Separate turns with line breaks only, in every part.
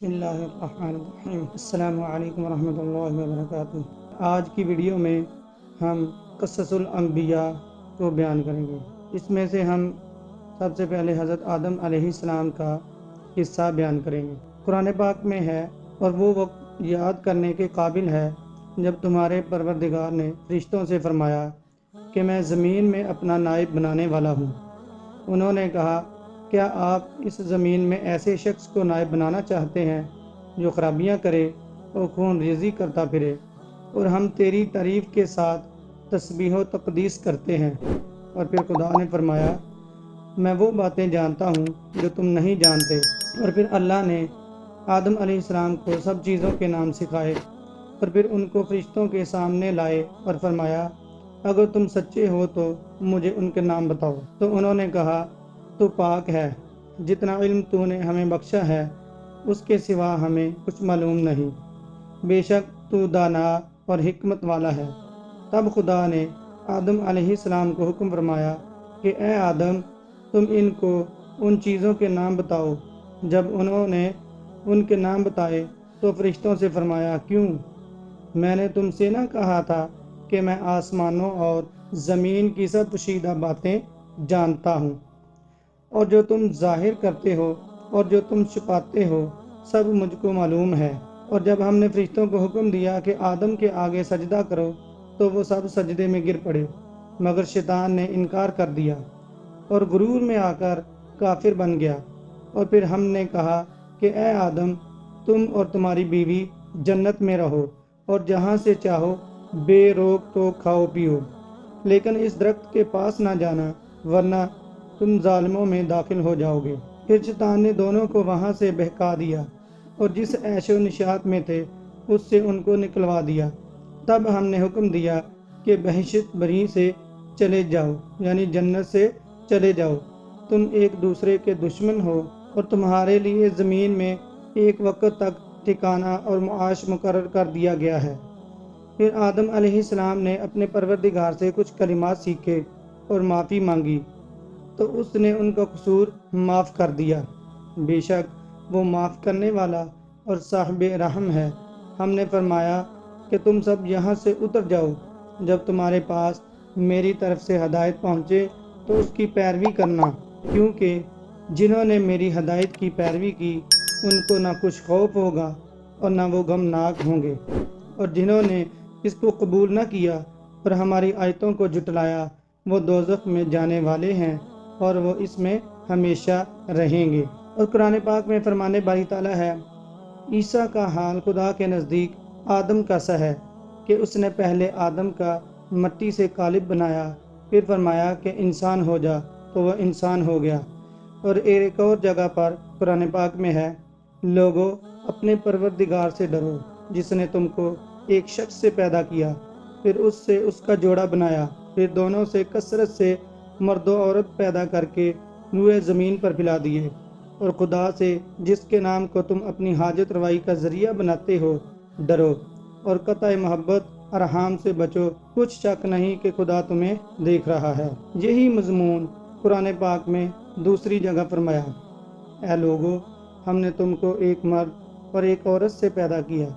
بسم اللہ الرحمن الرحیم۔ السلام علیکم ورحمۃ اللہ وبرکاتہ۔ آج کی ویڈیو میں ہم قصص الانبیاء کو بیان کریں گے۔ اس میں سے ہم سب سے پہلے حضرت آدم علیہ السلام کا قصہ بیان کریں گے۔ قرآن پاک میں ہے اور وہ وقت یاد کرنے کے قابل ہے جب تمہارے پروردگار نے فرشتوں سے فرمایا کہ میں زمین میں اپنا نائب بنانے والا ہوں۔ انہوں نے کہا، کیا آپ اس زمین میں ایسے شخص کو نائب بنانا چاہتے ہیں جو خرابیاں کرے اور خون ریزی کرتا پھرے، اور ہم تیری تعریف کے ساتھ تسبیح و تقدیس کرتے ہیں۔ اور پھر خدا نے فرمایا، میں وہ باتیں جانتا ہوں جو تم نہیں جانتے۔ اور پھر اللہ نے آدم علیہ السلام کو سب چیزوں کے نام سکھائے اور پھر ان کو فرشتوں کے سامنے لائے اور فرمایا، اگر تم سچے ہو تو مجھے ان کے نام بتاؤ۔ تو انہوں نے کہا، تو پاک ہے، جتنا علم تو نے ہمیں بخشا ہے اس کے سوا ہمیں کچھ معلوم نہیں، بے شک تو دانا اور حکمت والا ہے۔ تب خدا نے آدم علیہ السلام کو حکم فرمایا کہ اے آدم، تم ان کو ان چیزوں کے نام بتاؤ۔ جب انہوں نے ان کے نام بتائے تو فرشتوں سے فرمایا، کیوں؟ میں نے تم سے نہ کہا تھا کہ میں آسمانوں اور زمین کی سب پوشیدہ باتیں جانتا ہوں، اور جو تم ظاہر کرتے ہو اور جو تم چھپاتے ہو سب مجھ کو معلوم ہے۔ اور جب ہم نے فرشتوں کو حکم دیا کہ آدم کے آگے سجدہ کرو تو وہ سب سجدے میں گر پڑے، مگر شیطان نے انکار کر دیا اور غرور میں آ کر کافر بن گیا۔ اور پھر ہم نے کہا کہ اے آدم، تم اور تمہاری بیوی جنت میں رہو اور جہاں سے چاہو بے روک ٹوک کھاؤ پیو، لیکن اس درخت کے پاس نہ جانا ورنہ تم ظالموں میں داخل ہو جاؤ گے۔ پھر شیطان نے دونوں کو وہاں سے بہکا دیا اور جس عیش و نشاط میں تھے اس سے ان کو نکلوا دیا۔ تب ہم نے حکم دیا کہ بہشت بری سے چلے جاؤ، یعنی جنت سے چلے جاؤ، تم ایک دوسرے کے دشمن ہو اور تمہارے لیے زمین میں ایک وقت تک ٹھکانہ اور معاش مقرر کر دیا گیا ہے۔ پھر آدم علیہ السلام نے اپنے پروردگار سے کچھ کلمات سیکھے اور معافی مانگی تو اس نے ان کا قصور معاف کر دیا۔ بے شک وہ معاف کرنے والا اور صاحب رحم ہے۔ ہم نے فرمایا کہ تم سب یہاں سے اتر جاؤ، جب تمہارے پاس میری طرف سے ہدایت پہنچے تو اس کی پیروی کرنا، کیونکہ جنہوں نے میری ہدایت کی پیروی کی ان کو نہ کچھ خوف ہوگا اور نہ وہ غمناک ہوں گے، اور جنہوں نے اس کو قبول نہ کیا اور ہماری آیتوں کو جھٹلایا وہ دوزخ میں جانے والے ہیں اور وہ اس میں ہمیشہ رہیں گے۔ اور قرآن پاک میں فرمان باری تعالیٰ ہے، عیسیٰ کا حال خدا کے نزدیک آدم کا سا ہے کہ اس نے پہلے آدم کا مٹی سے قالب بنایا، پھر فرمایا کہ انسان ہو جا تو وہ انسان ہو گیا۔ اور ایک اور جگہ پر قرآن پاک میں ہے، لوگو اپنے پروردگار سے ڈرو جس نے تم کو ایک شخص سے پیدا کیا، پھر اس سے اس کا جوڑا بنایا، پھر دونوں سے کثرت سے مرد و عورت پیدا کر کے روئے زمین پر پھیلا دیے۔ اور خدا سے جس کے نام کو تم اپنی حاجت روائی کا ذریعہ بناتے ہو ڈرو، اور قطع محبت ارحام سے بچو، کچھ شک نہیں کہ خدا تمہیں دیکھ رہا ہے۔ یہی مضمون قرآن پاک میں دوسری جگہ فرمایا، اے لوگو، ہم نے تم کو ایک مرد اور ایک عورت سے پیدا کیا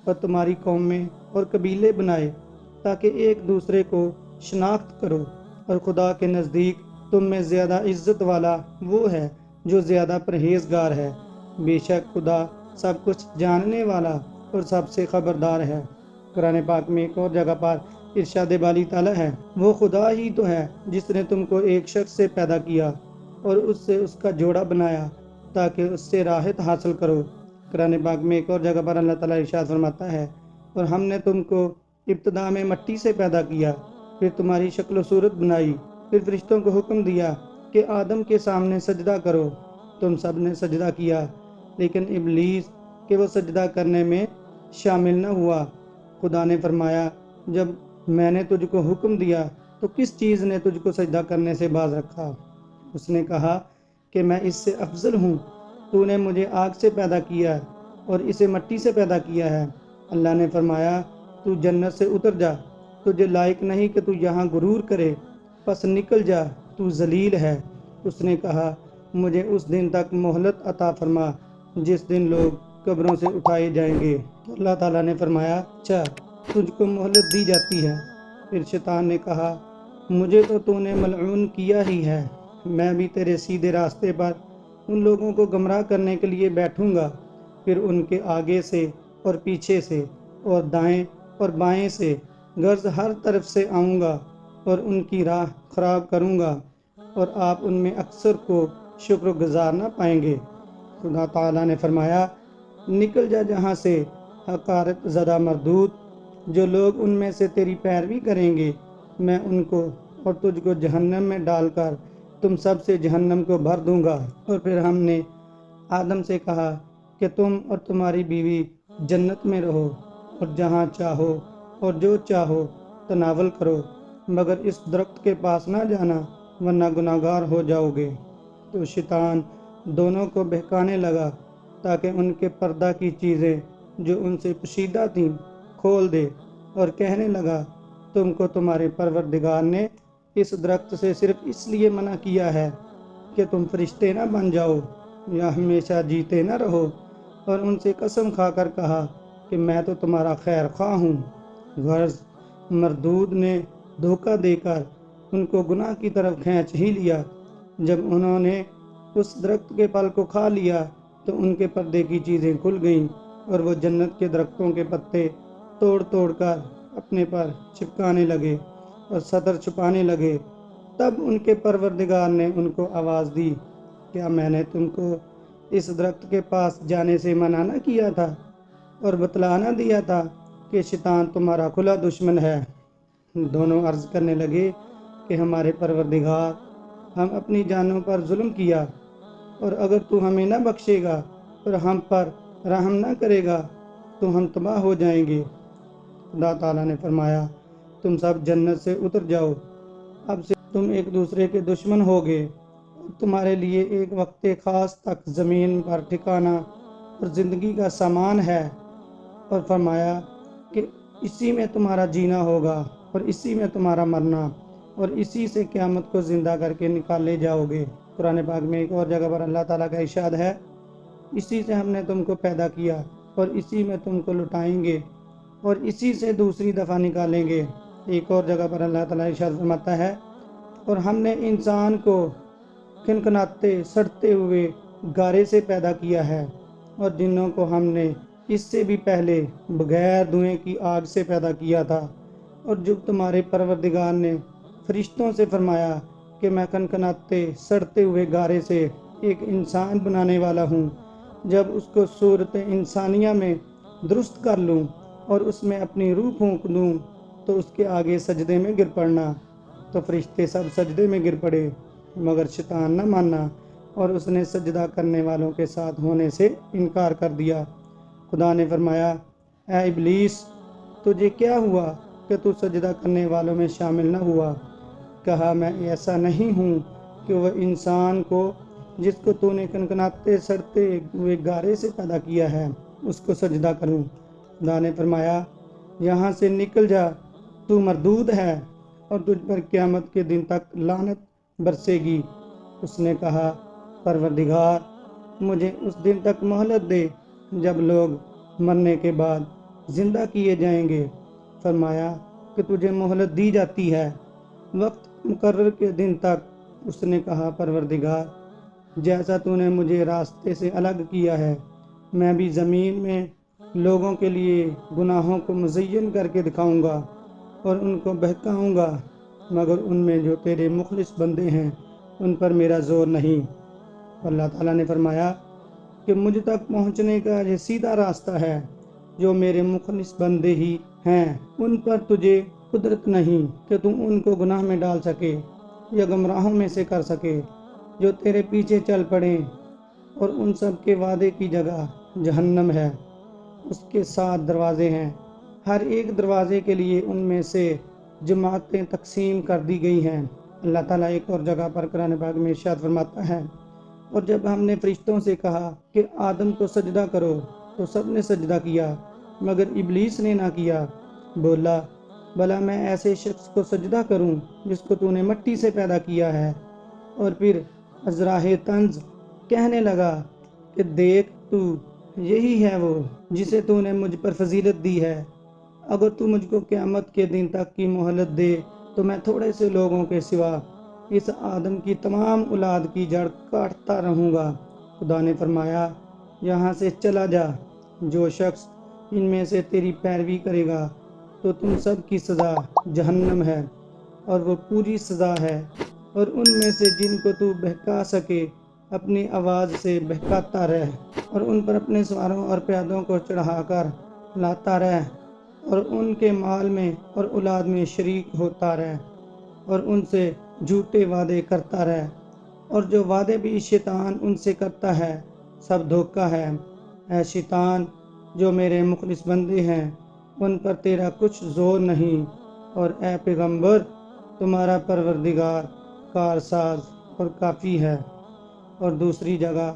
اور تمہاری قومیں اور قبیلے بنائے تاکہ ایک دوسرے کو شناخت کرو، اور خدا کے نزدیک تم میں زیادہ عزت والا وہ ہے جو زیادہ پرہیزگار ہے۔ بے شک خدا سب کچھ جاننے والا اور سب سے خبردار ہے۔ قرآن پاک میں ایک اور جگہ پر ارشاد باری تعالیٰ ہے، وہ خدا ہی تو ہے جس نے تم کو ایک شخص سے پیدا کیا اور اس سے اس کا جوڑا بنایا تاکہ اس سے راحت حاصل کرو۔ قرآن پاک میں ایک اور جگہ پر اللہ تعالیٰ ارشاد فرماتا ہے، اور ہم نے تم کو ابتدا میں مٹی سے پیدا کیا، پھر تمہاری شکل و صورت بنائی، پھر فرشتوں کو حکم دیا کہ آدم کے سامنے سجدہ کرو، تم سب نے سجدہ کیا، لیکن ابلیس کہ وہ سجدہ کرنے میں شامل نہ ہوا۔ خدا نے فرمایا، جب میں نے تجھ کو حکم دیا تو کس چیز نے تجھ کو سجدہ کرنے سے باز رکھا؟ اس نے کہا کہ میں اس سے افضل ہوں، تو نے مجھے آگ سے پیدا کیا اور اسے مٹی سے پیدا کیا ہے۔ اللہ نے فرمایا، تو جنت سے اتر جا، تجھے لائق نہیں کہ تو یہاں غرور کرے، پس نکل جا، تو ذلیل ہے۔ اس نے کہا، مجھے اس دن تک مہلت عطا فرما جس دن لوگ قبروں سے اٹھائے جائیں گے۔ تو اللہ تعالیٰ نے فرمایا اچھا تجھ کو مہلت دی جاتی ہے۔ پھر شیطان نے کہا مجھے تو نے ملعون کیا ہی ہے، میں بھی تیرے سیدھے راستے پر ان لوگوں کو گمراہ کرنے کے لیے بیٹھوں گا، پھر ان کے آگے سے اور پیچھے سے اور دائیں اور بائیں سے غرض ہر طرف سے آؤں گا اور ان کی راہ خراب کروں گا، اور آپ ان میں اکثر کو شکر گزار نہ پائیں گے۔ خدا تعالیٰ نے فرمایا نکل جا جہاں سے حقارت زدہ مردود، جو لوگ ان میں سے تیری پیروی کریں گے میں ان کو اور تجھ کو جہنم میں ڈال کر تم سب سے جہنم کو بھر دوں گا۔ اور پھر ہم نے آدم سے کہا کہ تم اور تمہاری بیوی جنت میں رہو اور جہاں چاہو اور جو چاہو تناول کرو، مگر اس درخت کے پاس نہ جانا ورنہ گناہگار ہو جاؤ گے۔ تو شیطان دونوں کو بہکانے لگا تاکہ ان کے پردہ کی چیزیں جو ان سے پوشیدہ تھیں کھول دے، اور کہنے لگا تم کو تمہارے پروردگار نے اس درخت سے صرف اس لیے منع کیا ہے کہ تم فرشتے نہ بن جاؤ یا ہمیشہ جیتے نہ رہو، اور ان سے قسم کھا کر کہا کہ میں تو تمہارا خیر خواہ ہوں۔ غرض مردود نے دھوکہ دے کر ان کو گناہ کی طرف کھینچ ہی لیا۔ جب انہوں نے اس درخت کے پھل کو کھا لیا تو ان کے پردے کی چیزیں کھل گئیں، اور وہ جنت کے درختوں کے پتے توڑ توڑ کر اپنے پر چپکانے لگے اور سطر چھپانے لگے۔ تب ان کے پروردگار نے ان کو آواز دی کیا میں نے تم کو اس درخت کے پاس جانے سے منع نہ کیا تھا اور بتلا نہ دیا تھا کہ شیطان تمہارا کھلا دشمن ہے؟ دونوں عرض کرنے لگے کہ ہمارے پروردگار ہم اپنی جانوں پر ظلم کیا، اور اگر تو ہمیں نہ بخشے گا اور ہم پر رحم نہ کرے گا تو ہم تباہ ہو جائیں گے۔ خدا تعالیٰ نے فرمایا تم سب جنت سے اتر جاؤ، اب سے تم ایک دوسرے کے دشمن ہوگے، اور تمہارے لیے ایک وقت خاص تک زمین پر ٹھکانا اور زندگی کا سامان ہے، اور فرمایا کہ اسی میں تمہارا جینا ہوگا اور اسی میں تمہارا مرنا، اور اسی سے قیامت کو زندہ کر کے نکالے جاؤ گے۔ قرآن پاک میں ایک اور جگہ پر اللہ تعالیٰ کا ارشاد ہے اسی سے ہم نے تم کو پیدا کیا اور اسی میں تم کو لٹائیں گے اور اسی سے دوسری دفعہ نکالیں گے۔ ایک اور جگہ پر اللہ تعالیٰ ارشاد فرماتا ہے اور ہم نے انسان کو کھنکھناتے سڑتے ہوئے گارے سے پیدا کیا ہے، اور جنوں کو ہم نے اس سے بھی پہلے بغیر دھوئیں کی آگ سے پیدا کیا تھا۔ اور جب تمہارے پروردگار نے فرشتوں سے فرمایا کہ میں کھنکھناتے سڑتے ہوئے گارے سے ایک انسان بنانے والا ہوں، جب اس کو صورت انسانیہ میں درست کر لوں اور اس میں اپنی روح پھونک دوں تو اس کے آگے سجدے میں گر پڑنا، تو فرشتے سب سجدے میں گر پڑے مگر شیطان نہ مانا، اور اس نے سجدہ کرنے والوں کے ساتھ ہونے سے انکار کر دیا۔ خدا نے فرمایا اے ابلیس تجھے کیا ہوا کہ تو سجدہ کرنے والوں میں شامل نہ ہوا؟ کہا میں ایسا نہیں ہوں کہ وہ انسان کو جس کو تو نے کھنکھناتے سڑتے ہوئے گارے سے پیدا کیا ہے اس کو سجدہ کروں۔ خدا نے فرمایا یہاں سے نکل جا، تو مردود ہے اور تجھ پر قیامت کے دن تک لعنت برسے گی۔ اس نے کہا پروردگار مجھے اس دن تک مہلت دے جب لوگ مرنے کے بعد زندہ کیے جائیں گے۔ فرمایا کہ تجھے مہلت دی جاتی ہے وقت مقرر کے دن تک۔ اس نے کہا پروردگار جیسا تو نے مجھے راستے سے الگ کیا ہے میں بھی زمین میں لوگوں کے لیے گناہوں کو مزین کر کے دکھاؤں گا اور ان کو بہکاؤں گا، مگر ان میں جو تیرے مخلص بندے ہیں ان پر میرا زور نہیں۔ اللہ تعالیٰ نے فرمایا کہ مجھ تک پہنچنے کا یہ سیدھا راستہ ہے، جو میرے مخلص بندے ہی ہیں ان پر تجھے قدرت نہیں کہ تم ان کو گناہ میں ڈال سکے یا گمراہوں میں سے کر سکے جو تیرے پیچھے چل پڑیں، اور ان سب کے وعدے کی جگہ جہنم ہے، اس کے 7 دروازے ہیں، ہر ایک دروازے کے لیے ان میں سے جماعتیں تقسیم کر دی گئی ہیں۔ اللہ تعالیٰ ایک اور جگہ پر قرآن پاک میں ارشاد فرماتا ہے اور جب ہم نے فرشتوں سے کہا کہ آدم کو سجدہ کرو تو سب نے سجدہ کیا مگر ابلیس نے نہ کیا، بولا بھلا میں ایسے شخص کو سجدہ کروں جس کو تو نے مٹی سے پیدا کیا ہے؟ اور پھر ازراہ طنز کہنے لگا کہ دیکھ تو یہی ہے وہ جسے تو نے مجھ پر فضیلت دی ہے۔ اگر تو مجھ کو قیامت کے دن تک کی مہلت دے تو میں تھوڑے سے لوگوں کے سوا اس آدم کی تمام اولاد کی جڑ کاٹتا رہوں گا۔ خدا نے فرمایا، یہاں سے چلا جا۔ جو شخص ان میں سے تیری پیروی کرے گا تو تم سب کی سزا جہنم ہے، اور وہ پوری سزا ہے۔ اور ان میں سے جن کو تو بہکا سکے اپنی آواز سے بہکاتا رہ، اور ان پر اپنے سواروں اور پیادوں کو چڑھا کر لاتا رہ، اور ان کے مال میں اور اولاد میں شریک ہوتا رہ، اور ان سے جھوٹے وعدے کرتا رہ، اور جو وعدے بھی شیطان ان سے کرتا ہے سب دھوکہ ہے۔ اے شیطان، جو میرے مخلص بندے ہیں ان پر تیرا کچھ زور نہیں، اور اے پیغمبر، تمہارا پروردگار کارساز اور کافی ہے۔ اور دوسری جگہ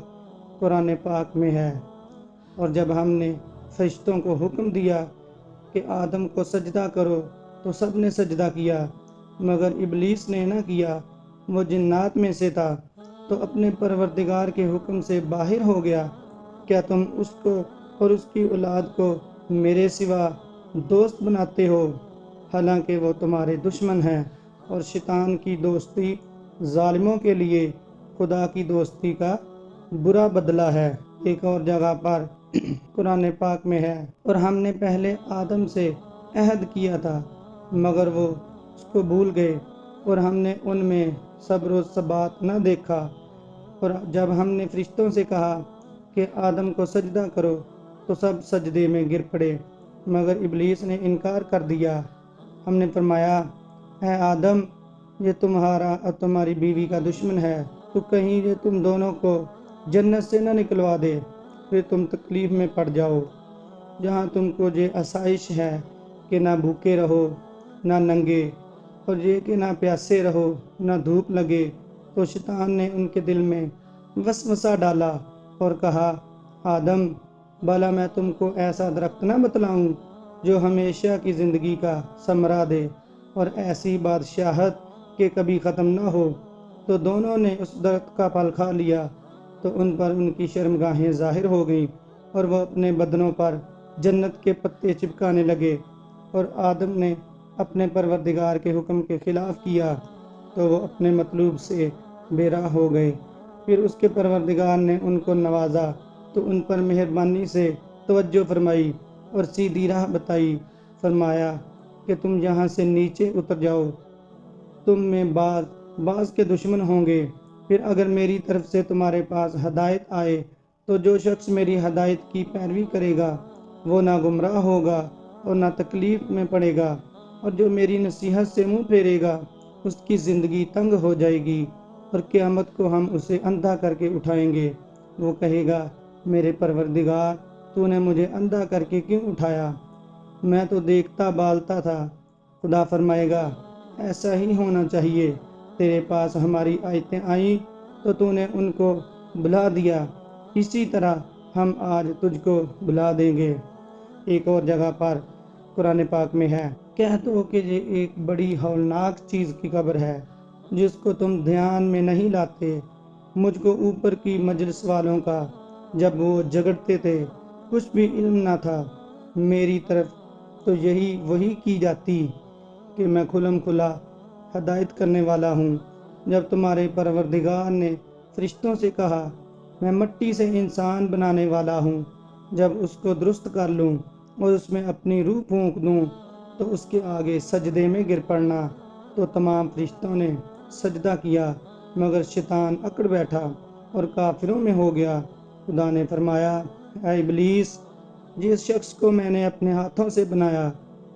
قرآن پاک میں ہے، اور جب ہم نے فرشتوں کو حکم دیا کہ آدم کو سجدہ کرو تو سب نے سجدہ کیا، مگر ابلیس نے نہ کیا، وہ جنات میں سے تھا تو اپنے پروردگار کے حکم سے باہر ہو گیا۔ کیا تم اس کو اور اس کی اولاد کو میرے سوا دوست بناتے ہو، حالانکہ وہ تمہارے دشمن ہیں؟ اور شیطان کی دوستی ظالموں کے لیے خدا کی دوستی کا برا بدلہ ہے۔ ایک اور جگہ پر قرآن پاک میں ہے، اور ہم نے پہلے آدم سے عہد کیا تھا مگر وہ اس کو بھول گئے، اور ہم نے ان میں صبر و ثبات نہ دیکھا۔ اور جب ہم نے فرشتوں سے کہا کہ آدم کو سجدہ کرو تو سب سجدے میں گر پڑے، مگر ابلیس نے انکار کر دیا۔ ہم نے فرمایا، اے آدم، یہ تمہارا اور تمہاری بیوی کا دشمن ہے، تو کہیں یہ تم دونوں کو جنت سے نہ نکلوا دے، پھر تم تکلیف میں پڑ جاؤ، جہاں تم کو یہ آسائش ہے کہ نہ بھوکے رہو نہ ننگے، اور یہ کہ نہ پیاسے رہو نہ دھوپ لگے۔ تو شیطان نے ان کے دل میں وسوسہ ڈالا اور کہا، آدم، بھلا میں تم کو ایسا درخت نہ بتلاؤں جو ہمیشہ کی زندگی کا ثمرہ دے، اور ایسی بادشاہت کہ کبھی ختم نہ ہو؟ تو دونوں نے اس درخت کا پھل کھا لیا تو ان پر ان کی شرمگاہیں ظاہر ہو گئیں، اور وہ اپنے بدنوں پر جنت کے پتے چپکانے لگے۔ اور آدم نے اپنے پروردگار کے حکم کے خلاف کیا تو وہ اپنے مطلوب سے بے راہ ہو گئے۔ پھر اس کے پروردگار نے ان کو نوازا تو ان پر مہربانی سے توجہ فرمائی اور سیدھی راہ بتائی۔ فرمایا کہ تم یہاں سے نیچے اتر جاؤ، تم میں بعض کے دشمن ہوں گے۔ پھر اگر میری طرف سے تمہارے پاس ہدایت آئے تو جو شخص میری ہدایت کی پیروی کرے گا وہ نہ گمراہ ہوگا اور نہ تکلیف میں پڑے گا، اور جو میری نصیحت سے منہ پھیرے گا اس کی زندگی تنگ ہو جائے گی، اور قیامت کو ہم اسے اندھا کر کے اٹھائیں گے۔ وہ کہے گا، میرے پروردگار، تو نے مجھے اندھا کر کے کیوں اٹھایا؟ میں تو دیکھتا بالتا تھا۔ خدا فرمائے گا، ایسا ہی ہونا چاہیے۔ تیرے پاس ہماری آیتیں آئیں تو نے ان کو بھلا دیا، اسی طرح ہم آج تجھ کو بھلا دیں گے۔ ایک اور جگہ پر قرآن پاک میں ہے، کہہ دو کہ یہ ایک بڑی ہولناک چیز کی خبر ہے جس کو تم دھیان میں نہیں لاتے۔ مجھ کو اوپر کی مجلس والوں کا جب وہ جھگڑتے تھے کچھ بھی علم نہ تھا۔ میری طرف تو یہی وحی کی جاتی کہ میں کھلم کھلا ہدایت کرنے والا ہوں۔ جب تمہارے پروردگار نے فرشتوں سے کہا، میں مٹی سے انسان بنانے والا ہوں، جب اس کو درست کر لوں اور اس میں اپنی روح پھونک دوں تو اس کے آگے سجدے میں گر پڑنا، تو تمام فرشتوں نے سجدہ کیا مگر شیطان اکڑ بیٹھا اور کافروں میں ہو گیا۔ خدا نے فرمایا، اے ابلیس، جس شخص کو میں نے اپنے ہاتھوں سے بنایا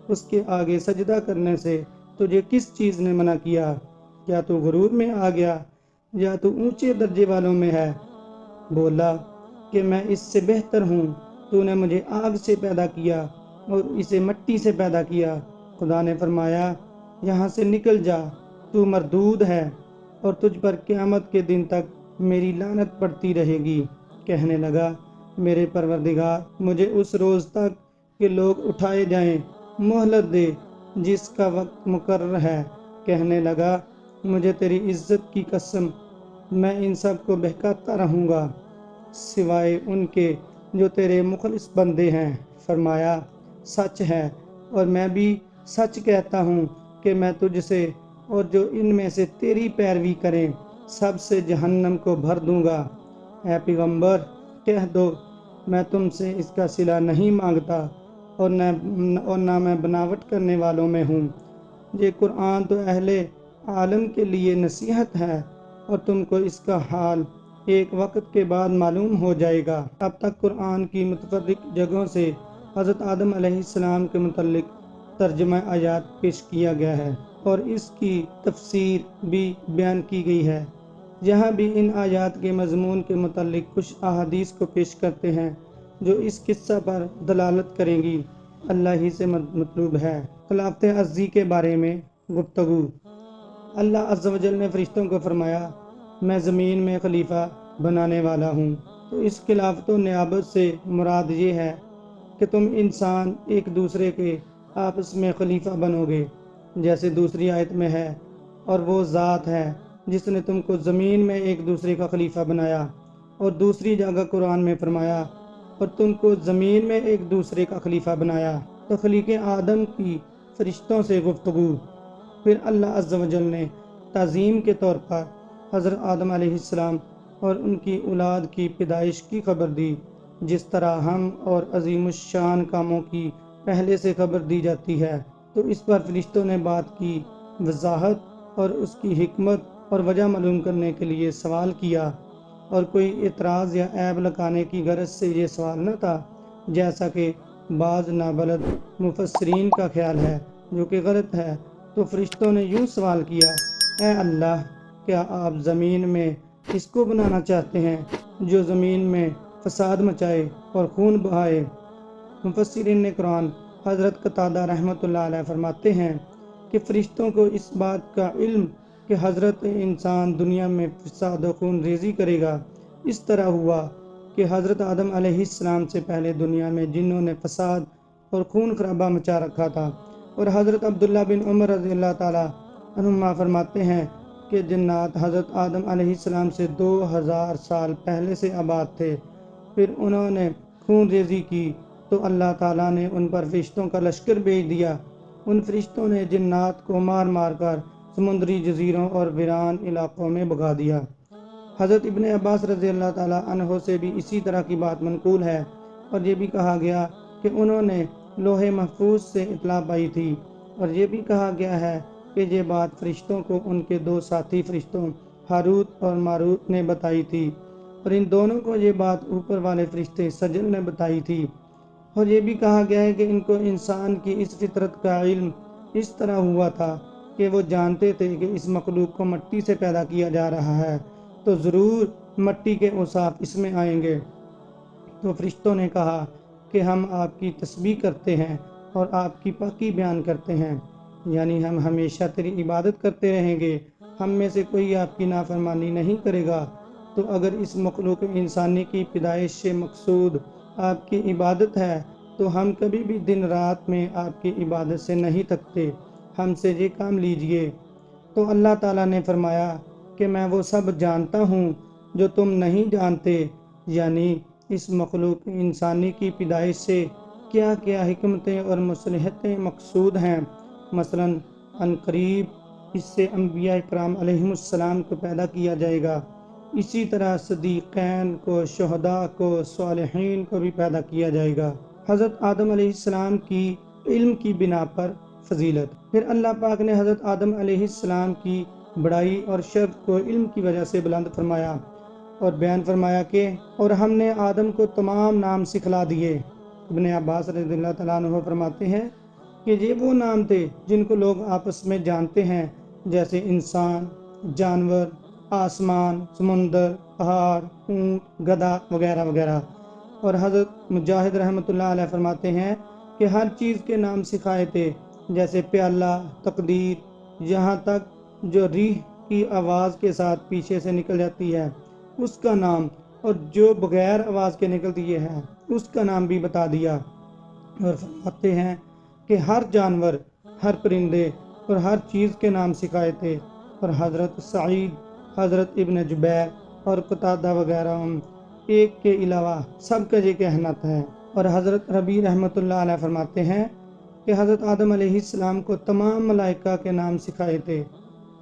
اس کے آگے سجدہ کرنے سے تجھے کس چیز نے منع کیا؟ کیا تو غرور میں آ گیا یا تو اونچے درجے والوں میں ہے؟ بولا کہ میں اس سے بہتر ہوں، تو نے مجھے آگ سے پیدا کیا اور اسے مٹی سے پیدا کیا۔ خدا نے فرمایا، یہاں سے نکل جا، تو مردود ہے، اور تجھ پر قیامت کے دن تک میری لعنت پڑتی رہے گی۔ کہنے لگا، میرے پروردگار، مجھے اس روز تک کہ لوگ اٹھائے جائیں مہلت دے جس کا وقت مقرر ہے۔ کہنے لگا، مجھے تیری عزت کی قسم، میں ان سب کو بہکاتا رہوں گا سوائے ان کے جو تیرے مخلص بندے ہیں۔ فرمایا سچ ہے، اور میں بھی سچ کہتا ہوں کہ میں تجھ سے اور جو ان میں سے تیری پیروی کریں سب سے جہنم کو بھر دوں گا۔ اے پیغمبر کہہ دو میں تم سے اس کا صلہ نہیں مانگتا اور نہ میں بناوٹ کرنے والوں میں ہوں۔ یہ قرآن تو اہل عالم کے لیے نصیحت ہے، اور تم کو اس کا حال ایک وقت کے بعد معلوم ہو جائے گا۔ اب تک قرآن کی متفرق جگہوں سے حضرت آدم علیہ السلام کے متعلق ترجمہ آیات پیش کیا گیا ہے اور اس کی تفسیر بھی بیان کی گئی ہے۔ یہاں بھی ان آیات کے مضمون کے متعلق کچھ احادیث کو پیش کرتے ہیں جو اس قصہ پر دلالت کریں گی۔ اللہ ہی سے مطلوب ہے۔ خلافت عزی کے بارے میں گفتگو۔ اللہ عز و جل نے فرشتوں کو فرمایا میں زمین میں خلیفہ بنانے والا ہوں۔ تو اس خلافت و نیابت سے مراد یہ ہے کہ تم انسان ایک دوسرے کے آپس میں خلیفہ بنو گے، جیسے دوسری آیت میں ہے، اور وہ ذات ہے جس نے تم کو زمین میں ایک دوسرے کا خلیفہ بنایا، اور دوسری جگہ قرآن میں فرمایا اور تم کو زمین میں ایک دوسرے کا خلیفہ بنایا۔ تخلیق آدم کی فرشتوں سے گفتگو۔ پھر اللہ عز و جل نے تعظیم کے طور پر حضرت آدم علیہ السلام اور ان کی اولاد کی پیدائش کی خبر دی، جس طرح ہم اور عظیم الشان کاموں کی پہلے سے خبر دی جاتی ہے۔ تو اس پر فرشتوں نے بات کی وضاحت اور اس کی حکمت اور وجہ معلوم کرنے کے لیے سوال کیا، اور کوئی اعتراض یا عیب لگانے کی غرض سے یہ سوال نہ تھا، جیسا کہ بعض نابلد مفسرین کا خیال ہے، جو کہ غلط ہے۔ تو فرشتوں نے یوں سوال کیا اے اللہ، کیا آپ زمین میں اس کو بنانا چاہتے ہیں جو زمین میں فساد مچائے اور خون بہائے؟ مفسرین نے قرآن حضرت قتادہ رحمۃ اللہ علیہ فرماتے ہیں کہ فرشتوں کو اس بات کا علم کہ حضرت انسان دنیا میں فساد و خون ریزی کرے گا اس طرح ہوا کہ حضرت آدم علیہ السلام سے پہلے دنیا میں جنوں نے فساد اور خون خرابہ مچا رکھا تھا، اور حضرت عبداللہ بن عمر رضی اللہ تعالیٰ عنہما فرماتے ہیں کہ جنات حضرت آدم علیہ السلام سے 2000 سال پہلے سے آباد تھے۔ پھر انہوں نے خون ریزی کی تو اللہ تعالیٰ نے ان پر فرشتوں کا لشکر بھیج دیا۔ ان فرشتوں نے جنات کو مار مار کر سمندری جزیروں اور ویران علاقوں میں بھگا دیا۔ حضرت ابن عباس رضی اللہ تعالیٰ عنہ سے بھی اسی طرح کی بات منقول ہے، اور یہ بھی کہا گیا کہ انہوں نے لوح محفوظ سے اطلاع پائی تھی، اور یہ بھی کہا گیا ہے کہ یہ بات فرشتوں کو ان کے 2 ساتھی فرشتوں ہاروت اور ماروت نے بتائی تھی، اور ان دونوں کو یہ بات اوپر والے فرشتے سجل نے بتائی تھی۔ اور یہ بھی کہا گیا ہے کہ ان کو انسان کی اس فطرت کا علم اس طرح ہوا تھا کہ وہ جانتے تھے کہ اس مخلوق کو مٹی سے پیدا کیا جا رہا ہے، تو ضرور مٹی کے اوصاف اس میں آئیں گے۔ تو فرشتوں نے کہا کہ ہم آپ کی تسبیح کرتے ہیں اور آپ کی پاکی بیان کرتے ہیں، یعنی ہم ہمیشہ تیری عبادت کرتے رہیں گے، ہم میں سے کوئی آپ کی نافرمانی نہیں کرے گا۔ تو اگر اس مخلوق انسانی کی پیدائش سے مقصود آپ کی عبادت ہے تو ہم کبھی بھی دن رات میں آپ کی عبادت سے نہیں تھکتے، ہم سے یہ کام لیجئے۔ تو اللہ تعالیٰ نے فرمایا کہ میں وہ سب جانتا ہوں جو تم نہیں جانتے، یعنی اس مخلوق انسانی کی پیدائش سے کیا کیا حکمتیں اور مصلحتیں مقصود ہیں۔ مثلاً عنقریب اس سے انبیاء اکرام علیہم السلام کو پیدا کیا جائے گا، اسی طرح صدیقین کو، شہداء کو، صالحین کو بھی پیدا کیا جائے گا۔ حضرت آدم علیہ السلام کی علم کی بنا پر فضیلت۔ پھر اللہ پاک نے حضرت آدم علیہ السلام کی بڑائی اور شرف کو علم کی وجہ سے بلند فرمایا اور بیان فرمایا کہ اور ہم نے آدم کو تمام نام سکھلا دیے۔ ابن عباس رضی اللہ تعالیٰ عنہ فرماتے ہیں کہ یہ وہ نام تھے جن کو لوگ آپس میں جانتے ہیں، جیسے انسان، جانور، آسمان، سمندر، پہاڑ، اونٹ، گدھا وغیرہ وغیرہ۔ اور حضرت مجاہد رحمۃ اللہ علیہ فرماتے ہیں کہ ہر چیز کے نام سکھائے تھے، جیسے پیالہ، تقدیر، یہاں تک جو ریح کی آواز کے ساتھ پیچھے سے نکل جاتی ہے اس کا نام، اور جو بغیر آواز کے نکلتی ہے اس کا نام بھی بتا دیا۔ اور فرماتے ہیں کہ ہر جانور، ہر پرندے اور ہر چیز کے نام سکھائے تھے۔ اور حضرت سعید، حضرت ابن جبیر اور قتادہ وغیرہ ایک کے علاوہ سب کا یہ کہنا ہے۔ اور حضرت ربیع رحمۃ اللہ علیہ فرماتے ہیں کہ حضرت آدم علیہ السلام کو تمام ملائکہ کے نام سکھائے تھے،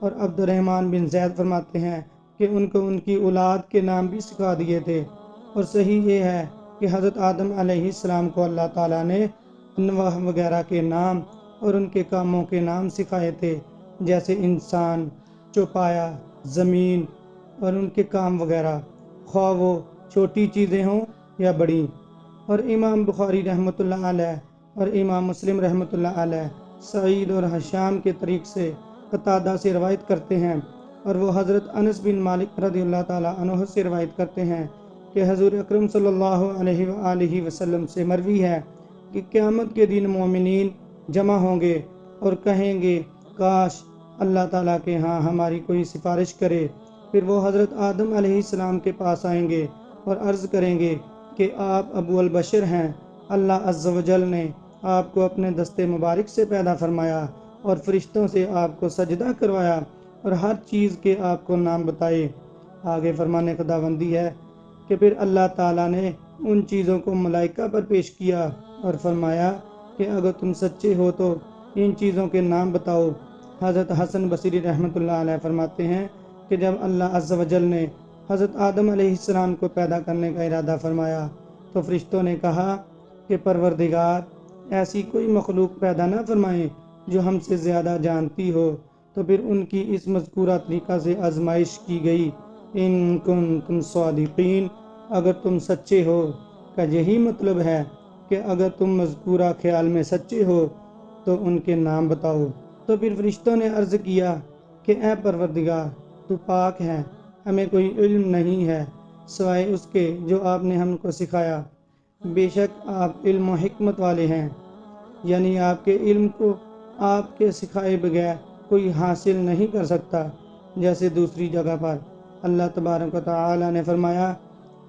اور عبد الرحمن بن زید فرماتے ہیں کہ ان کو ان کی اولاد کے نام بھی سکھا دیے تھے۔ اور صحیح یہ ہے کہ حضرت آدم علیہ السلام کو اللہ تعالیٰ نے انواع وغیرہ کے نام اور ان کے کاموں کے نام سکھائے تھے، جیسے انسان، چوپایا، زمین اور ان کے کام وغیرہ، خواہ وہ چھوٹی چیزیں ہوں یا بڑی۔ اور امام بخاری رحمۃ اللہ علیہ اور امام مسلم رحمۃ اللہ علیہ سعید اور حشام کے طریق سے قتادہ سے روایت کرتے ہیں، اور وہ حضرت انس بن مالک رضی اللہ تعالیٰ عنہ سے روایت کرتے ہیں کہ حضور اکرم صلی اللہ علیہ وآلہ وسلم سے مروی ہے کہ قیامت کے دن مومنین جمع ہوں گے اور کہیں گے کاش اللہ تعالیٰ کے ہاں ہماری کوئی سفارش کرے۔ پھر وہ حضرت آدم علیہ السلام کے پاس آئیں گے اور عرض کریں گے کہ آپ ابو البشر ہیں، اللہ عز و جل نے آپ کو اپنے دست مبارک سے پیدا فرمایا اور فرشتوں سے آپ کو سجدہ کروایا اور ہر چیز کے آپ کو نام بتائے۔ آگے فرمانے خداوندی ہے کہ پھر اللہ تعالیٰ نے ان چیزوں کو ملائکہ پر پیش کیا اور فرمایا کہ اگر تم سچے ہو تو ان چیزوں کے نام بتاؤ۔ حضرت حسن بصری رحمۃ اللہ علیہ فرماتے ہیں کہ جب اللہ عز و جل نے حضرت آدم علیہ السلام کو پیدا کرنے کا ارادہ فرمایا تو فرشتوں نے کہا کہ پروردگار ایسی کوئی مخلوق پیدا نہ فرمائیں جو ہم سے زیادہ جانتی ہو۔ تو پھر ان کی اس مذکورہ طریقہ سے آزمائش کی گئی، ان کنتم صادقین، اگر تم سچے ہو، کا یہی مطلب ہے کہ اگر تم مذکورہ خیال میں سچے ہو تو ان کے نام بتاؤ۔ تو پھر فرشتوں نے عرض کیا کہ اے پروردگار تو پاک ہے، ہمیں کوئی علم نہیں ہے سوائے اس کے جو آپ نے ہم کو سکھایا، بے شک آپ علم و حکمت والے ہیں، یعنی آپ کے علم کو آپ کے سکھائے بغیر کوئی حاصل نہیں کر سکتا۔ جیسے دوسری جگہ پر اللہ تبارک و تعالی نے فرمایا،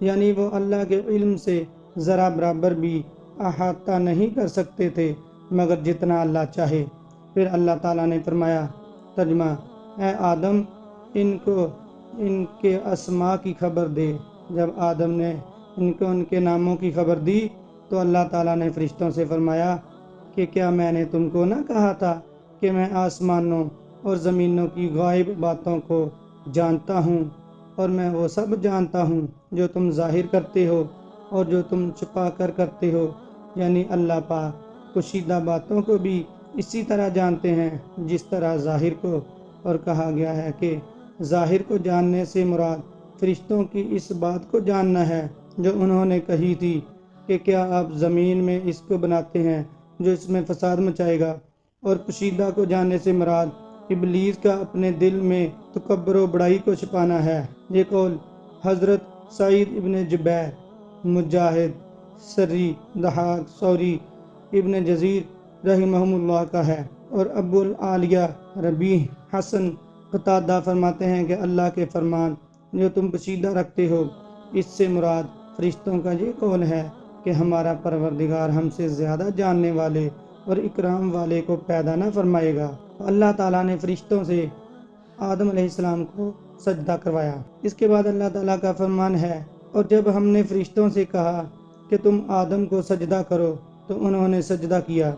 یعنی وہ اللہ کے علم سے ذرا برابر بھی احاطہ نہیں کر سکتے تھے مگر جتنا اللہ چاہے۔ پھر اللہ تعالیٰ نے فرمایا ترجمہ، اے آدم ان کو ان کے اسماء کی خبر دے۔ جب آدم نے ان کو ان کے ناموں کی خبر دی تو اللہ تعالیٰ نے فرشتوں سے فرمایا کہ کیا میں نے تم کو نہ کہا تھا کہ میں آسمانوں اور زمینوں کی غائب باتوں کو جانتا ہوں، اور میں وہ سب جانتا ہوں جو تم ظاہر کرتے ہو اور جو تم چھپا کر کرتے ہو، یعنی اللہ پاک پوشیدہ باتوں کو بھی اسی طرح جانتے ہیں جس طرح ظاہر کو۔ اور کہا گیا ہے کہ ظاہر کو جاننے سے مراد فرشتوں کی اس بات کو جاننا ہے جو انہوں نے کہی تھی کہ کیا آپ زمین میں اس کو بناتے ہیں جو اس میں فساد مچائے گا، اور پوشیدہ کو جاننے سے مراد ابلیس کا اپنے دل میں تکبر و بڑائی کو چھپانا ہے۔ یہ قول حضرت سعید ابن جبیر، مجاہد، سری، ضحاک، ثوری، ابن جزیر رحمہم اللہ کا ہے، اور ابو العالیہ، ربیع، حسن، قتادہ فرماتے ہیں کہ اللہ کے فرمان جو تم پوشیدہ رکھتے ہو، اس سے مراد فرشتوں کا یہ قول ہے کہ ہمارا پروردگار ہم سے زیادہ جاننے والے اور اکرام والے کو پیدا نہ فرمائے گا۔ اللہ تعالیٰ نے فرشتوں سے آدم علیہ السلام کو سجدہ کروایا۔ اس کے بعد اللہ تعالیٰ کا فرمان ہے، اور جب ہم نے فرشتوں سے کہا کہ تم آدم کو سجدہ کرو تو انہوں نے سجدہ کیا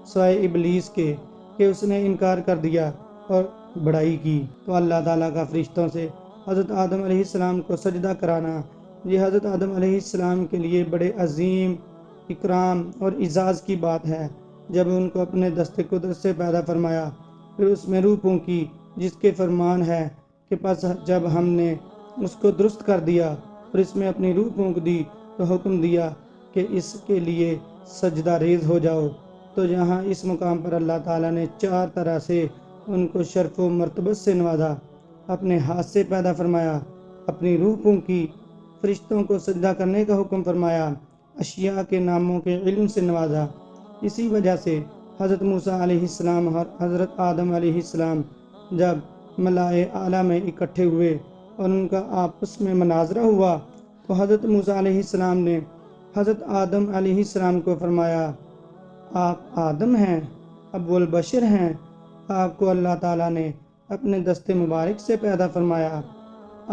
سوائے ابلیس کے کہ اس نے انکار کر دیا اور بڑائی کی۔ تو اللہ تعالیٰ کا فرشتوں سے حضرت آدم علیہ السلام کو سجدہ کرانا یہ حضرت آدم علیہ السلام کے لیے بڑے عظیم اکرام اور اعزاز کی بات ہے۔ جب ان کو اپنے دست قدرت سے پیدا فرمایا، پھر اس میں روح پھونکی جس کے فرمان ہے کہ پس جب ہم نے اس کو درست کر دیا اور اس میں اپنی روح پھونک دی تو حکم دیا کہ اس کے لیے سجدہ ریز ہو جاؤ۔ تو یہاں اس مقام پر اللہ تعالیٰ نے 4 طرح سے ان کو شرف و مرتبت سے نوازا۔ اپنے ہاتھ سے پیدا فرمایا، اپنی روح پھونکی، فرشتوں کو سجدہ کرنے کا حکم فرمایا، اشیاء کے ناموں کے علم سے نوازا۔ اسی وجہ سے حضرت موسیٰ علیہ السلام اور حضرت آدم علیہ السلام جب ملائے اعلیٰ میں اکٹھے ہوئے اور ان کا آپس میں مناظرہ ہوا تو حضرت موسیٰ علیہ السلام نے حضرت آدم علیہ السلام کو فرمایا، آپ آدم ہیں، ابو البشر ہیں، آپ کو اللہ تعالیٰ نے اپنے دست مبارک سے پیدا فرمایا،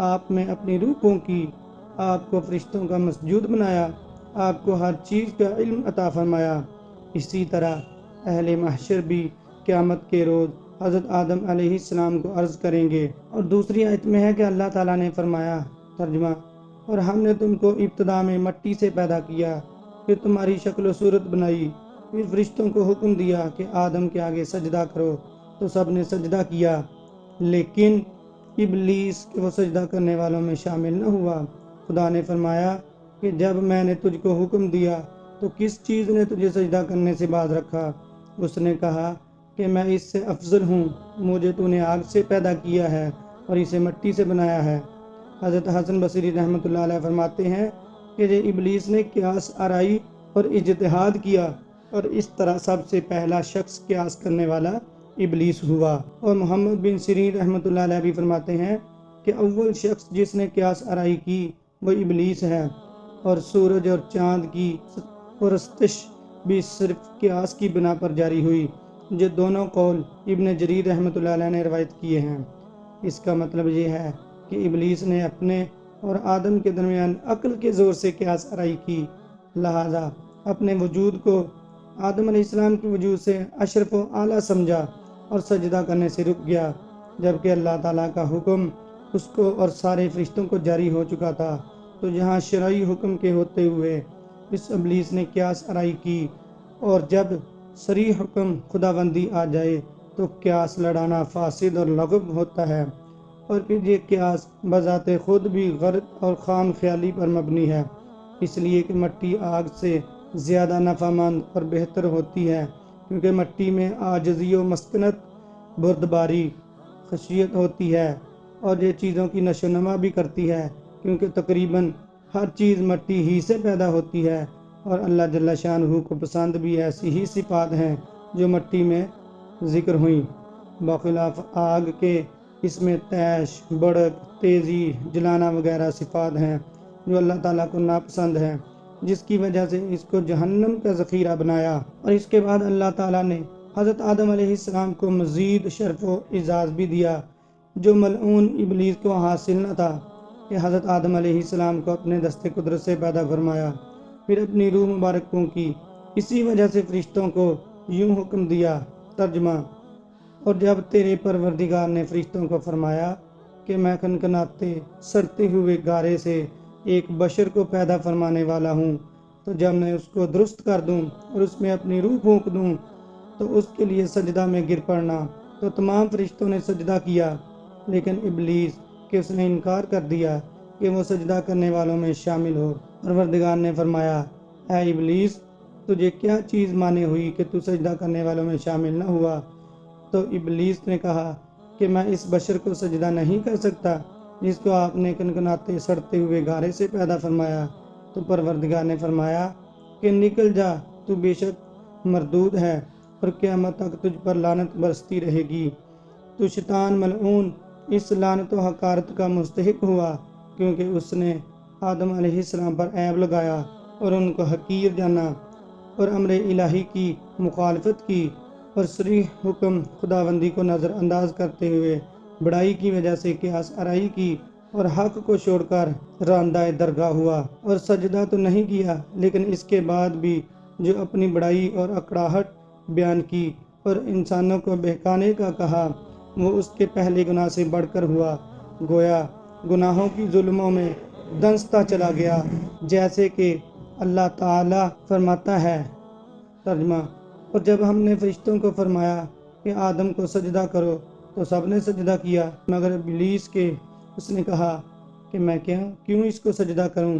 آپ میں اپنی روح پھونکی، آپ کو فرشتوں کا مسجود بنایا، آپ کو ہر چیز کا علم عطا فرمایا۔ اسی طرح اہل محشر بھی قیامت کے روز حضرت آدم علیہ السلام کو عرض کریں گے۔ اور دوسری آیت میں ہے کہ اللہ تعالیٰ نے فرمایا، ترجمہ: اور ہم نے تم کو ابتدا میں مٹی سے پیدا کیا، پھر تمہاری شکل و صورت بنائی، پھر فرشتوں کو حکم دیا کہ آدم کے آگے سجدہ کرو، تو سب نے سجدہ کیا، لیکن ابلیس وہ سجدہ کرنے والوں میں شامل نہ ہوا۔ خدا نے فرمایا کہ جب میں نے تجھ کو حکم دیا تو کس چیز نے تجھے سجدہ کرنے سے باز رکھا؟ اس نے کہا کہ میں اس سے افضل ہوں، مجھے تو نے آگ سے پیدا کیا ہے اور اسے مٹی سے بنایا ہے۔ حضرت حسن بصری رحمۃ اللہ علیہ فرماتے ہیں کہ یہ ابلیس نے قیاس آرائی اور اجتہاد کیا، اور اس طرح سب سے پہلا شخص قیاس کرنے والا ابلیس ہوا۔ اور محمد بن سیرین رحمۃ اللہ علیہ بھی فرماتے ہیں کہ اول شخص جس نے قیاس آرائی کی وہ ابلیس ہے، اور سورج اور چاند کی پرستش بھی صرف قیاس کی بنا پر جاری ہوئی۔ یہ دونوں قول ابن جریر رحمۃ اللہ علیہ نے روایت کیے ہیں۔ اس کا مطلب یہ ہے کہ ابلیس نے اپنے اور آدم کے درمیان عقل کے زور سے قیاس آرائی کی، لہذا اپنے وجود کو آدم علیہ السلام کے وجود سے اشرف و اعلیٰ سمجھا اور سجدہ کرنے سے رک گیا، جبکہ اللہ تعالیٰ کا حکم اس کو اور سارے فرشتوں کو جاری ہو چکا تھا۔ تو جہاں شرعی حکم کے ہوتے ہوئے اس ابلیس نے قیاس آرائی کی، اور جب صریح حکم خداوندی آ جائے تو قیاس لڑانا فاسد اور لغو ہوتا ہے، اور پھر یہ قیاس بذات خود بھی غلط اور خام خیالی پر مبنی ہے، اس لیے کہ مٹی آگ سے زیادہ نفع مند اور بہتر ہوتی ہے، کیونکہ مٹی میں عاجزی و مسکنت، بردباری، خشیت ہوتی ہے، اور یہ چیزوں کی نشو و نما بھی کرتی ہے، کیونکہ تقریباً ہر چیز مٹی ہی سے پیدا ہوتی ہے، اور اللہ جل شانہ کو پسند بھی ایسی ہی صفات ہیں جو مٹی میں ذکر ہوئیں، بخلاف آگ کے اس میں تیش، بڑک، تیزی، جلانا وغیرہ صفات ہیں جو اللہ تعالیٰ کو ناپسند ہیں، جس کی وجہ سے اس کو جہنم کا ذخیرہ بنایا۔ اور اس کے بعد اللہ تعالیٰ نے حضرت آدم علیہ السلام کو مزید شرف و اعزاز بھی دیا، جو ملعون ابلیس کو حاصل نہ تھا، کہ حضرت آدم علیہ السلام کو اپنے دست قدرت سے پیدا فرمایا، پھر اپنی روح مبارک پھونکی، اسی وجہ سے فرشتوں کو یوں حکم دیا۔ ترجمہ: اور جب تیرے پروردگار نے فرشتوں کو فرمایا کہ میں کھنکھناتے سڑتے ہوئے گارے سے ایک بشر کو پیدا فرمانے والا ہوں، تو جب میں اس کو درست کر دوں اور اس میں اپنی روح پھونک دوں تو اس کے لیے سجدہ میں گر پڑنا، تو تمام فرشتوں نے سجدہ کیا، لیکن ابلیس کہ اس نے انکار کر دیا کہ وہ سجدہ کرنے والوں میں شامل ہو۔ پروردگار نے فرمایا، اے ابلیس، تجھے کیا چیز مانے ہوئی کہ تو سجدہ کرنے والوں میں شامل نہ ہوا؟ تو ابلیس نے کہا کہ میں اس بشر کو سجدہ نہیں کر سکتا جس کو آپ نے کنکناتے سڑتے ہوئے گارے سے پیدا فرمایا۔ تو پروردگار نے فرمایا کہ نکل جا، تو بے شک مردود ہے، اور قیامت تک تجھ پر لعنت برستی رہے گی۔ تو شیطان ملعون اس لعنت و حقارت کا مستحق ہوا، کیونکہ اس نے آدم علیہ السلام پر عیب لگایا اور ان کو حقیر جانا، اور امر الہی کی مخالفت کی، اور صریح حکم خداوندی کو نظر انداز کرتے ہوئے بڑائی کی وجہ سے قیاس آرائی کی، اور حق کو چھوڑ کر راندہ درگاہ ہوا، اور سجدہ تو نہیں کیا، لیکن اس کے بعد بھی جو اپنی بڑائی اور اکڑاہٹ بیان کی اور انسانوں کو بہکانے کا کہا، وہ اس کے پہلے گناہ سے بڑھ کر ہوا، گویا گناہوں کی ظلموں میں دنستا چلا گیا، جیسے کہ اللہ تعالیٰ فرماتا ہے۔ ترجمہ: اور جب ہم نے فرشتوں کو فرمایا کہ آدم کو سجدہ کرو تو سب نے سجدہ کیا مگر ابلیس کے۔ اس نے کہا کہ میں کیوں اس کو سجدہ کروں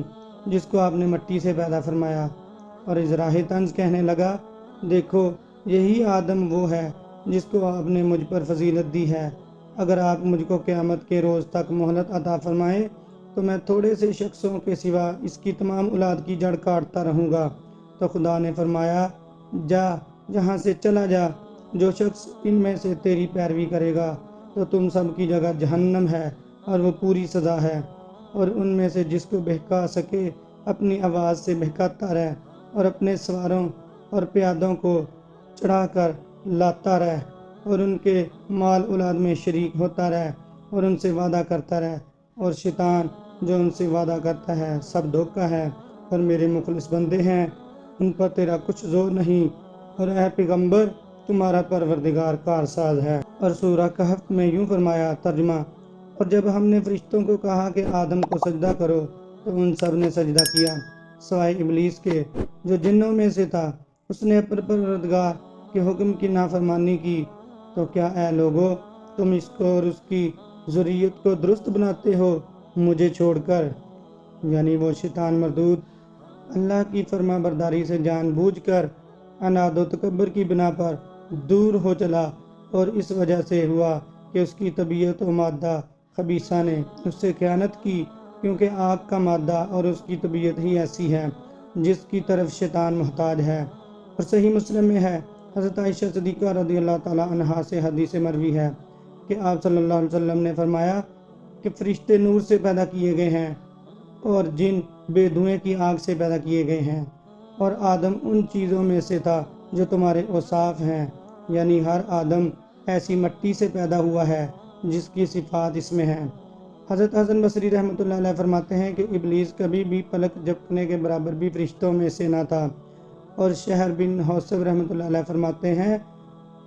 جس کو آپ نے مٹی سے پیدا فرمایا، اور اجراح طنز کہنے لگا، دیکھو یہی آدم وہ ہے جس کو آپ نے مجھ پر فضیلت دی ہے، اگر آپ مجھ کو قیامت کے روز تک مہلت عطا فرمائیں تو میں تھوڑے سے شخصوں کے سوا اس کی تمام اولاد کی جڑ کاٹتا رہوں گا۔ تو خدا نے فرمایا، جا جہاں سے چلا جا، جو شخص ان میں سے تیری پیروی کرے گا تو تم سب کی جگہ جہنم ہے، اور وہ پوری سزا ہے، اور ان میں سے جس کو بہکا سکے اپنی آواز سے بہکاتا رہ، اور اپنے سواروں اور پیادوں کو چڑھا کر لاتا رہ، اور ان کے مال اولاد میں شریک ہوتا رہ، اور ان سے وعدہ کرتا رہ، اور شیطان جو ان سے وعدہ کرتا ہے سب دھوکہ ہے، اور میرے مخلص بندے ہیں، ان پر تیرا کچھ زور نہیں، اور اے پیغمبر تمہارا پروردگار کارساز ہے۔ اور سورہ کہف میں یوں فرمایا، ترجمہ: اور جب ہم نے فرشتوں کو کہا کہ آدم کو سجدہ کرو تو ان سب نے سجدہ کیا سوائے ابلیس کے جو جنوں میں سے تھا۔ اس نے اپنے پروردگار کے حکم کی نافرمانی کی۔ تو کیا اے لوگو تم اس کو اور اس کی ذریت کو درست بناتے ہو مجھے چھوڑ کر؟ یعنی وہ شیطان مردود اللہ کی فرما برداری سے جان بوجھ کر عناد و تکبر کی بنا پر دور ہو چلا، اور اس وجہ سے ہوا کہ اس کی طبیعت و مادہ خبیثہ نے اس سے خیانت کی، کیونکہ آگ کا مادہ اور اس کی طبیعت ہی ایسی ہے جس کی طرف شیطان محتاج ہے۔ اور صحیح مسلم میں ہے، حضرت عائشہ صدیقہ رضی اللہ تعالیٰ عنہا سے حدیث مروی ہے کہ آپ صلی اللہ علیہ وسلم نے فرمایا کہ فرشتے نور سے پیدا کیے گئے ہیں اور جن بے دھوئیں کی آگ سے پیدا کیے گئے ہیں، اور آدم ان چیزوں میں سے تھا جو تمہارے اوصاف ہیں، یعنی ہر آدم ایسی مٹی سے پیدا ہوا ہے جس کی صفات اس میں ہیں۔ حضرت حسن بصری رحمۃ اللہ علیہ فرماتے ہیں کہ ابلیس کبھی بھی پلک جھپکنے کے برابر بھی فرشتوں میں سے نہ تھا۔ اور شہر بن حوصب رحمۃ اللہ علیہ فرماتے ہیں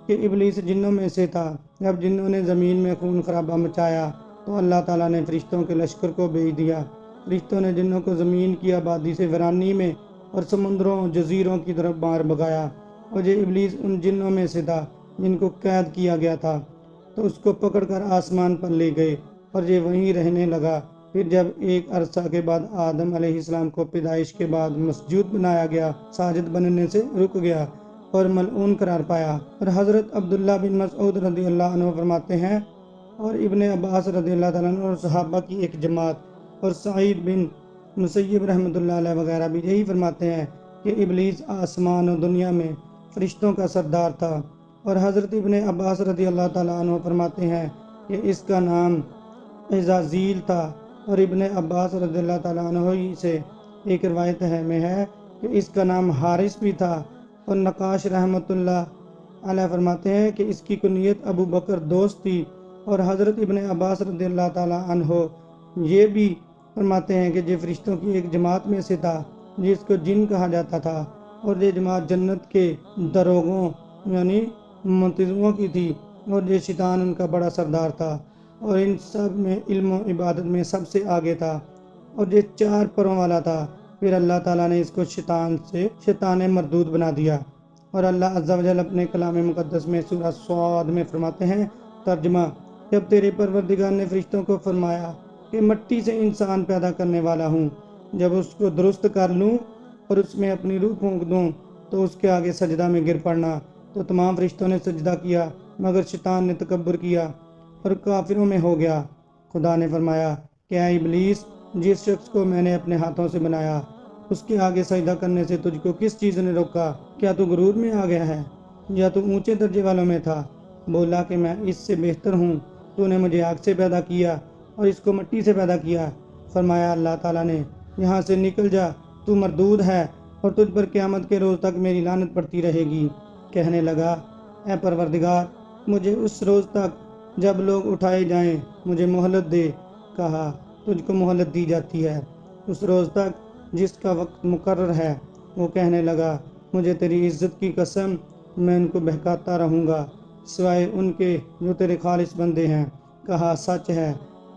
کہ ابلیس جنوں میں سے تھا۔ جب جنوں نے زمین میں خون خرابہ مچایا تو اللہ تعالیٰ نے فرشتوں کے لشکر کو بھیج دیا۔ فرشتوں نے جنوں کو زمین کی آبادی سے ویرانی میں اور سمندروں جزیروں کی طرف مار بگایا، اور یہ ابلیس ان جنوں میں سے تھا جن کو قید کیا گیا تھا، تو اس کو پکڑ کر آسمان پر لے گئے اور یہ وہیں رہنے لگا۔ پھر جب ایک عرصہ کے بعد آدم علیہ السلام کو پیدائش کے بعد مسجود بنایا گیا، ساجد بننے سے رک گیا اور ملعون قرار پایا۔ اور حضرت عبداللہ بن مسعود رضی اللہ عنہ فرماتے ہیں، اور ابن عباس رضی اللہ تعالیٰ عنہ اور صحابہ کی ایک جماعت اور سعید بن مسیب رحمۃ اللہ علیہ وغیرہ بھی یہی فرماتے ہیں کہ ابلیس آسمان و دنیا میں فرشتوں کا سردار تھا۔ اور حضرت ابن عباس رضی اللہ تعالیٰ عنہ فرماتے ہیں کہ اس کا نام عزازیل تھا۔ اور ابن عباس رضی اللہ تعالیٰ عنہ ہی سے ایک روایت میں ہے کہ اس کا نام حارث بھی تھا۔ اور نقاش رحمۃ اللہ علیہ فرماتے ہیں کہ اس کی کنیت ابو بکر دوست تھی۔ اور حضرت ابن عباس رضی اللہ تعالیٰ عنہ یہ بھی فرماتے ہیں کہ یہ فرشتوں کی ایک جماعت میں سے تھا جس کو جن کہا جاتا تھا، اور یہ جماعت جنت کے دروغوں یعنی منتظروں کی تھی، اور یہ شیطان ان کا بڑا سردار تھا، اور ان سب میں علم و عبادت میں سب سے آگے تھا، اور یہ 4 پروں والا تھا۔ پھر اللہ تعالیٰ نے اس کو شیطان مردود بنا دیا۔ اور اللہ عز و جل اپنے کلام مقدس میں سورہ صاد میں فرماتے ہیں، ترجمہ: جب تیرے پروردگار نے فرشتوں کو فرمایا کہ مٹی سے انسان پیدا کرنے والا ہوں، جب اس کو درست کر لوں اور اس میں اپنی روح پھونک دوں تو اس کے آگے سجدہ میں گر پڑنا، تو تمام فرشتوں نے سجدہ کیا مگر شیطان نے تکبر کیا اور کافروں میں ہو گیا۔ خدا نے فرمایا کہ اے ابلیس، جس شخص کو میں نے اپنے ہاتھوں سے بنایا اس کے آگے سجدہ کرنے سے تجھ کو کس چیز نے روکا؟ کیا تو غرور میں آ گیا ہے یا تو اونچے درجے والوں میں تھا؟ بولا کہ میں اس سے بہتر ہوں، تو نے مجھے آگ سے پیدا کیا اور اس کو مٹی سے پیدا کیا۔ فرمایا اللہ تعالیٰ نے، یہاں سے نکل جا، تو مردود ہے اور تجھ پر قیامت کے روز تک میری لعنت پڑتی رہے گی۔ کہنے لگا، اے پروردگار، مجھے اس روز تک جب لوگ اٹھائے جائیں مجھے مہلت دے۔ کہا، تجھ کو مہلت دی جاتی ہے اس روز تک جس کا وقت مقرر ہے۔ وہ کہنے لگا، مجھے تیری عزت کی قسم، میں ان کو بہکاتا رہوں گا سوائے ان کے جو تیرے خالص بندے ہیں۔ کہا، سچ ہے،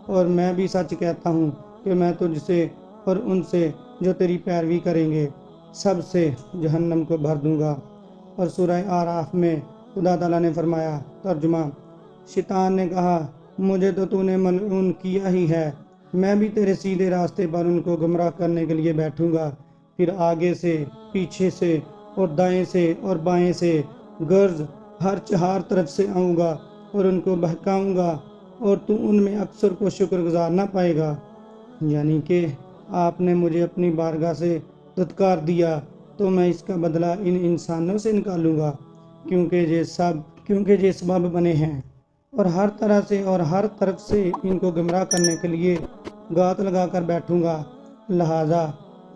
اور میں بھی سچ کہتا ہوں کہ میں تجھ سے اور ان سے جو تیری پیروی کریں گے سب سے جہنم کو بھر دوں گا۔ اور سورہ اعراف میں خدا تعالیٰ نے فرمایا، ترجمہ: شیطان نے کہا، مجھے تو نے ملعون کیا ہی ہے، میں بھی تیرے سیدھے راستے پر ان کو گمراہ کرنے کے لیے بیٹھوں گا۔ پھر آگے سے، پیچھے سے اور دائیں سے اور بائیں سے گرز ہر 4 طرف سے آؤں گا اور ان کو بہکاؤں گا، اور تو ان میں اکثر کو شکر گزار نہ پائے گا۔ یعنی کہ آپ نے مجھے اپنی بارگاہ سے دھتکار دیا تو میں اس کا بدلہ ان انسانوں سے نکالوں گا، کیونکہ یہ سبب بنے ہیں، اور ہر طرح سے اور ہر طرف سے ان کو گمراہ کرنے کے لیے گات لگا کر بیٹھوں گا۔ لہذا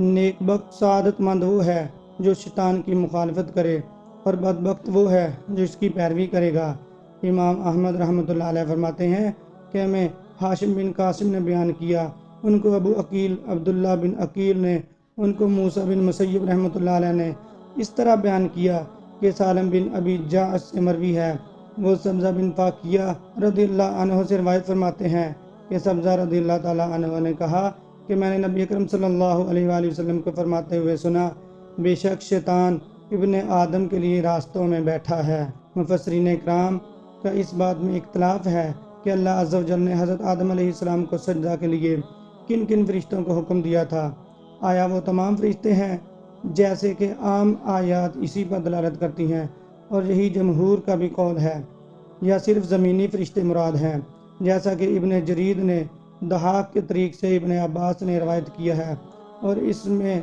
نیک بخت سعادت مند وہ ہے جو شیطان کی مخالفت کرے، اور بدبخت وہ ہے جو اس کی پیروی کرے گا۔ امام احمد رحمۃ اللہ علیہ فرماتے ہیں کہ ہمیں ہاشم بن قاسم نے بیان کیا ان کو ابو عقیل عبداللہ بن عقیل نے، ان کو موسیٰ بن مسیب رحمۃ اللہ علیہ نے اس طرح بیان کیا کہ سالم بن ابی جعش سے مروی ہے۔ وہ سبزہ بن فاقیہ رضی اللہ عنہ سے روایت فرماتے ہیں کہ سبزہ رضی اللہ تعالیٰ عنہ نے کہا کہ میں نے نبی اکرم صلی اللہ علیہ وآلہ وسلم کو فرماتے ہوئے سنا، بے شک شیطان ابن آدم کے لیے راستوں میں بیٹھا ہے۔ مفسرین اکرام کا اس بات میں اختلاف ہے کہ اللہ عز و جل نے حضرت آدم علیہ السلام کو سجدہ کے لیے کن کن فرشتوں کو حکم دیا تھا۔ آیا وہ تمام فرشتے ہیں؟ جیسے کہ عام آیات اسی پر دلالت کرتی ہیں، اور یہی جمہور کا بھی قول ہے، یا صرف زمینی فرشتے مراد ہیں، جیسا کہ ابن جرید نے ضحاک کے طریق سے ابن عباس نے روایت کیا ہے، اور اس میں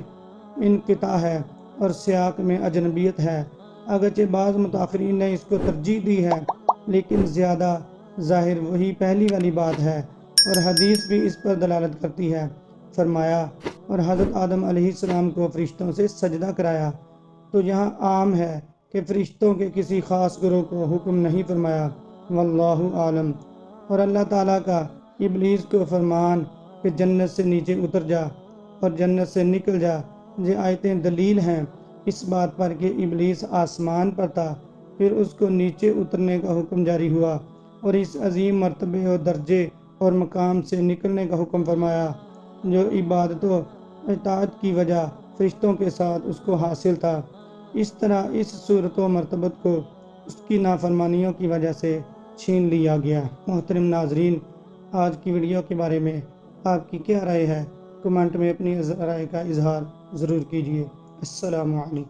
انقطاع ہے اور سیاق میں اجنبیت ہے۔ اگرچہ بعض متاخرین نے اس کو ترجیح دی ہے، لیکن زیادہ ظاہر وہی پہلی والی بات ہے، اور حدیث بھی اس پر دلالت کرتی ہے۔ فرمایا اور حضرت آدم علیہ السلام کو فرشتوں سے سجدہ کرایا، تو یہاں عام ہے کہ فرشتوں کے کسی خاص گروہ کو حکم نہیں فرمایا، واللہ عالم۔ اور اللہ تعالیٰ کا ابلیس کو فرمان کہ جنت سے نیچے اتر جا اور جنت سے نکل جا، یہ آیتیں دلیل ہیں اس بات پر کہ ابلیس آسمان پر تھا، پھر اس کو نیچے اترنے کا حکم جاری ہوا اور اس عظیم مرتبے اور درجے اور مقام سے نکلنے کا حکم فرمایا جو عبادت و اطاعت کی وجہ فرشتوں کے ساتھ اس کو حاصل تھا۔ اس طرح اس صورت و مرتبت کو اس کی نافرمانیوں کی وجہ سے چھین لیا گیا۔ محترم ناظرین، آج کی ویڈیو کے بارے میں آپ کی کیا رائے ہے؟ کمنٹ میں اپنی رائے کا اظہار ضرور کیجیے۔ السلام علیکم۔